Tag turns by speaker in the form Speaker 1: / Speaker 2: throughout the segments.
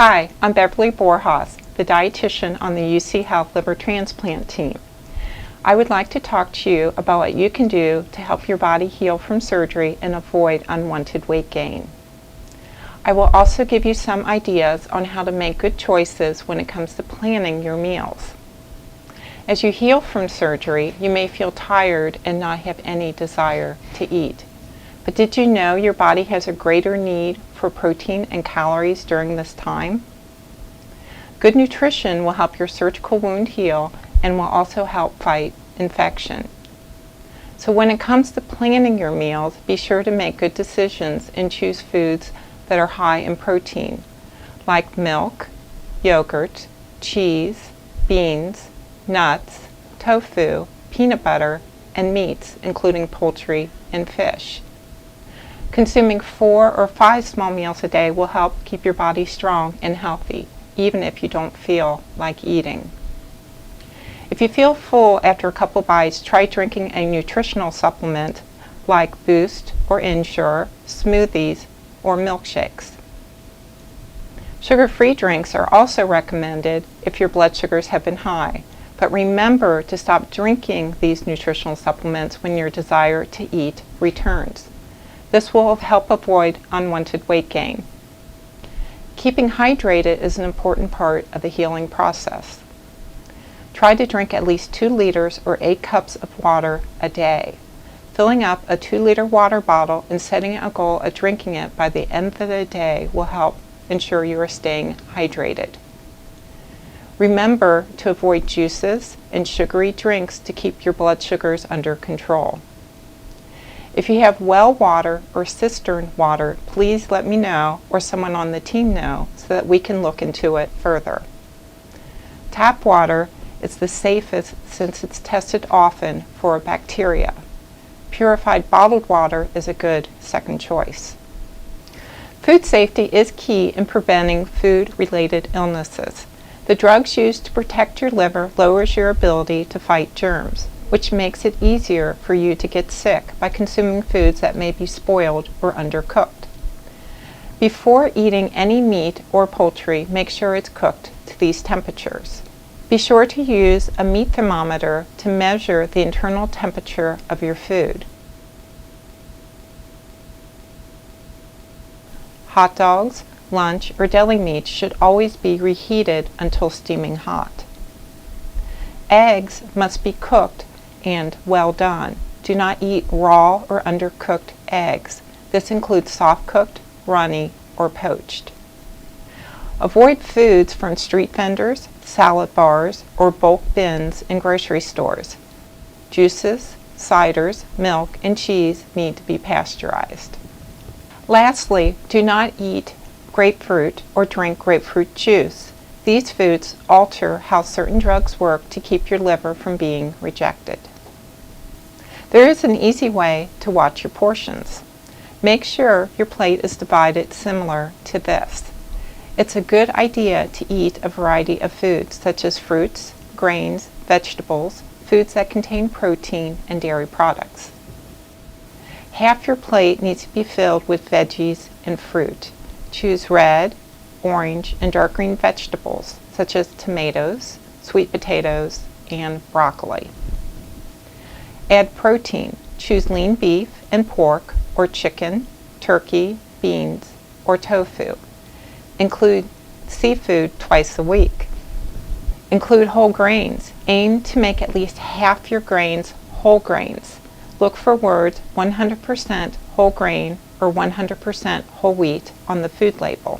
Speaker 1: Hi, I'm Beverley Borjas, the dietitian on the UC Health Liver Transplant team. I would like to talk to you about what you can do to help your body heal from surgery and avoid unwanted weight gain. I will also give you some ideas on how to make good choices when it comes to planning your meals. As you heal from surgery, you may feel tired and not have any desire to eat. But did you know your body has a greater need for protein and calories during this time? Good nutrition will help your surgical wound heal and will also help fight infection. So when it comes to planning your meals, be sure to make good decisions and choose foods that are high in protein, like milk, yogurt, cheese, beans, nuts, tofu, peanut butter, and meats, including poultry and fish. Consuming 4 or 5 small meals a day will help keep your body strong and healthy, even if you don't feel like eating. If you feel full after a couple bites, try drinking a nutritional supplement like Boost or Ensure, smoothies, or milkshakes. Sugar-free drinks are also recommended if your blood sugars have been high, but remember to stop drinking these nutritional supplements when your desire to eat returns. This will help avoid unwanted weight gain. Keeping hydrated is an important part of the healing process. Try to drink at least 2 liters or 8 cups of water a day. Filling up a 2-liter water bottle and setting a goal of drinking it by the end of the day will help ensure you are staying hydrated. Remember to avoid juices and sugary drinks to keep your blood sugars under control. If you have well water or cistern water, please let me know or someone on the team know so that we can look into it further. Tap water is the safest since it's tested often for bacteria. Purified bottled water is a good second choice. Food safety is key in preventing food-related illnesses. The drugs used to protect your liver lowers your ability to fight germs, which makes it easier for you to get sick by consuming foods that may be spoiled or undercooked. Before eating any meat or poultry, make sure it's cooked to these temperatures. Be sure to use a meat thermometer to measure the internal temperature of your food. Hot dogs, lunch, or deli meats should always be reheated until steaming hot. Eggs must be cooked and well done. Do not eat raw or undercooked eggs. This includes soft-cooked, runny, or poached. Avoid foods from street vendors, salad bars, or bulk bins in grocery stores. Juices, ciders, milk, and cheese need to be pasteurized. Lastly, do not eat grapefruit or drink grapefruit juice. These foods alter how certain drugs work to keep your liver from being rejected. There is an easy way to watch your portions. Make sure your plate is divided similar to this. It's a good idea to eat a variety of foods such as fruits, grains, vegetables, foods that contain protein, and dairy products. Half your plate needs to be filled with veggies and fruit. Choose red, orange, and dark green vegetables such as tomatoes, sweet potatoes, and broccoli. Add protein. Choose lean beef and pork or chicken, turkey, beans, or tofu. Include seafood twice a week. Include whole grains. Aim to make at least half your grains whole grains. Look for words 100% whole grain or 100% whole wheat on the food label.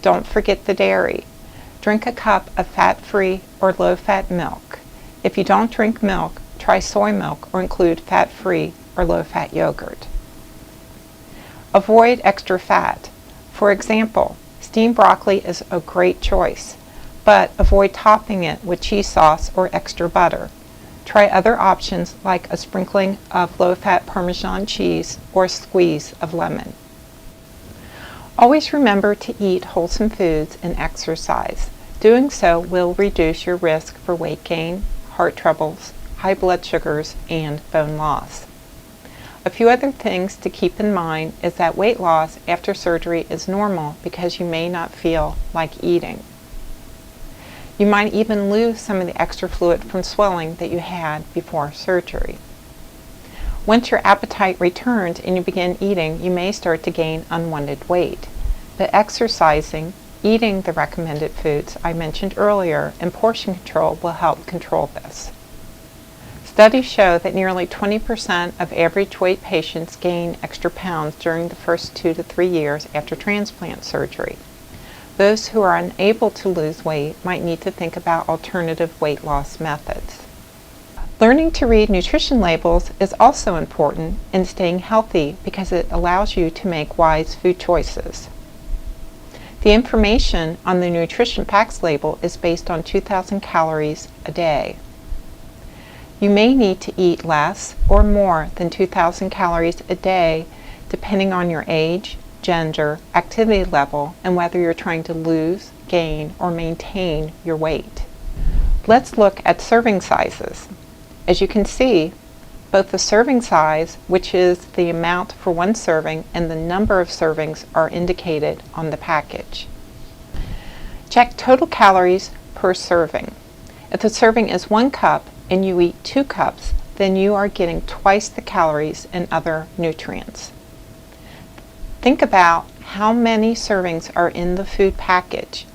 Speaker 1: Don't forget the dairy. Drink a cup of fat-free or low-fat milk. If you don't drink milk, try soy milk or include fat-free or low-fat yogurt. Avoid extra fat. For example, steamed broccoli is a great choice, but avoid topping it with cheese sauce or extra butter. Try other options like a sprinkling of low-fat Parmesan cheese or a squeeze of lemon. Always remember to eat wholesome foods and exercise. Doing so will reduce your risk for weight gain, heart troubles, high blood sugars, and bone loss. A A few other things to keep in mind is that weight loss after surgery is normal because you may not feel like eating. You might even lose some of the extra fluid from swelling that you had before surgery. Once your appetite returns and you begin eating, you may start to gain unwanted weight. But exercising, eating the recommended foods I mentioned earlier, and portion control will help control this. Studies show that nearly 20% of average weight patients gain extra pounds during the first 2 to 3 years after transplant surgery. Those who are unable to lose weight might need to think about alternative weight loss methods. Learning to read nutrition labels is also important in staying healthy because it allows you to make wise food choices. The information on the nutrition facts label is based on 2,000 calories a day. You may need to eat less or more than 2,000 calories a day depending on your age, gender, activity level, and whether you're trying to lose, gain, or maintain your weight. Let's look at serving sizes. As you can see, both the serving size, which is the amount for one serving, and the number of servings are indicated on the package. Check total calories per serving. If the serving is 1 cup and you eat 2 cups, then you are getting twice the calories and other nutrients. Think about how many servings are in the food package.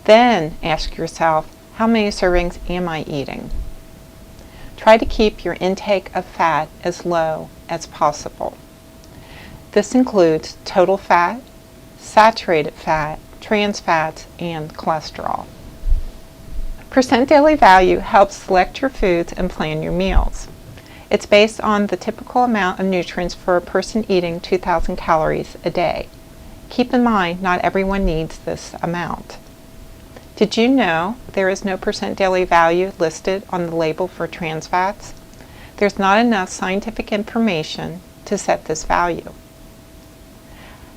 Speaker 1: Then ask yourself, how many servings am I eating? Try to keep your intake of fat as low as possible. This includes total fat, saturated fat, trans fats, and cholesterol. Percent daily value helps select your foods and plan your meals. It's based on the typical amount of nutrients for a person eating 2,000 calories a day. Keep in mind, not everyone needs this amount. Did you know there is no percent daily value listed on the label for trans fats? There's not enough scientific information to set this value.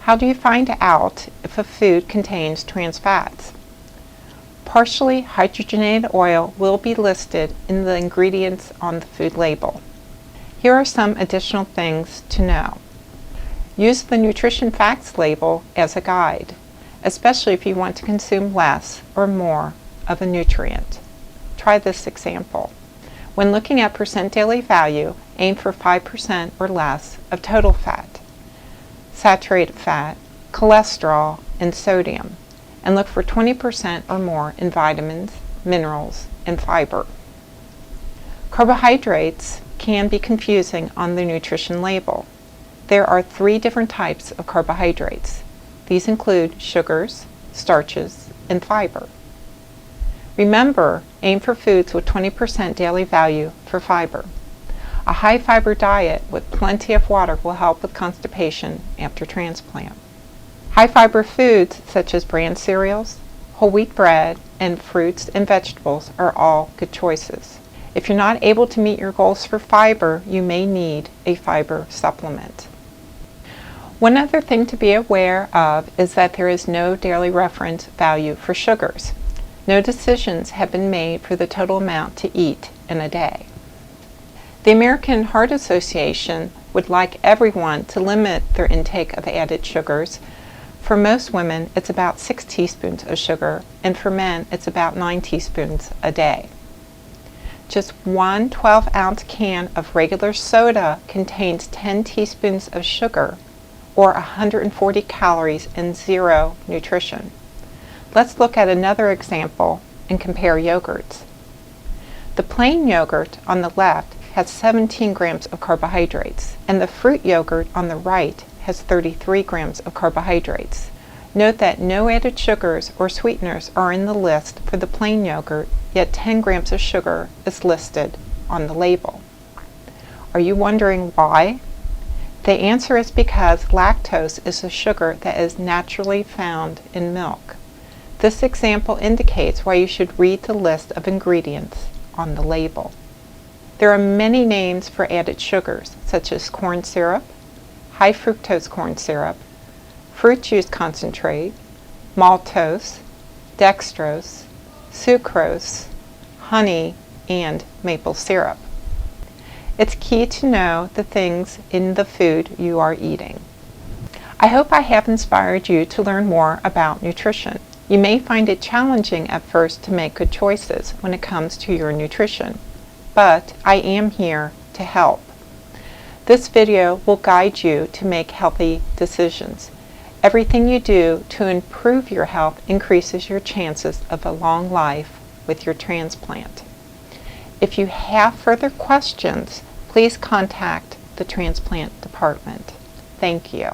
Speaker 1: How do you find out if a food contains trans fats? Partially hydrogenated oil will be listed in the ingredients on the food label. Here are some additional things to know. Use the nutrition facts label as a guide, especially if you want to consume less or more of a nutrient. Try this example. When looking at percent daily value, aim for 5% or less of total fat, saturated fat, cholesterol, and sodium, and look for 20% or more in vitamins, minerals, and fiber. Carbohydrates can be confusing on the nutrition label. There are 3 different types of carbohydrates. These include sugars, starches, and fiber. Remember, aim for foods with 20% daily value for fiber. A high fiber diet with plenty of water will help with constipation after transplant. High fiber foods such as bran cereals, whole wheat bread, and fruits and vegetables are all good choices. If you're not able to meet your goals for fiber, you may need a fiber supplement. One other thing to be aware of is that there is no daily reference value for sugars. No decisions have been made for the total amount to eat in a day. The American Heart Association would like everyone to limit their intake of added sugars. For most women, it's about 6 teaspoons of sugar, and for men, it's about 9 teaspoons a day. Just one 12-ounce can of regular soda contains 10 teaspoons of sugar, or 140 calories and 0 nutrition. Let's look at another example and compare yogurts. The plain yogurt on the left has 17 grams of carbohydrates, and the fruit yogurt on the right has 33 grams of carbohydrates. Note that no added sugars or sweeteners are in the list for the plain yogurt, yet 10 grams of sugar is listed on the label. Are you wondering why? The answer is because lactose is a sugar that is naturally found in milk. This example indicates why you should read the list of ingredients on the label. There are many names for added sugars, such as corn syrup, high fructose corn syrup, fruit juice concentrate, maltose, dextrose, sucrose, honey, and maple syrup. It's key to know the things in the food you are eating. I hope I have inspired you to learn more about nutrition. You may find it challenging at first to make good choices when it comes to your nutrition, but I am here to help. This video will guide you to make healthy decisions. Everything you do to improve your health increases your chances of a long life with your transplant. If you have further questions, please contact the transplant department. Thank you.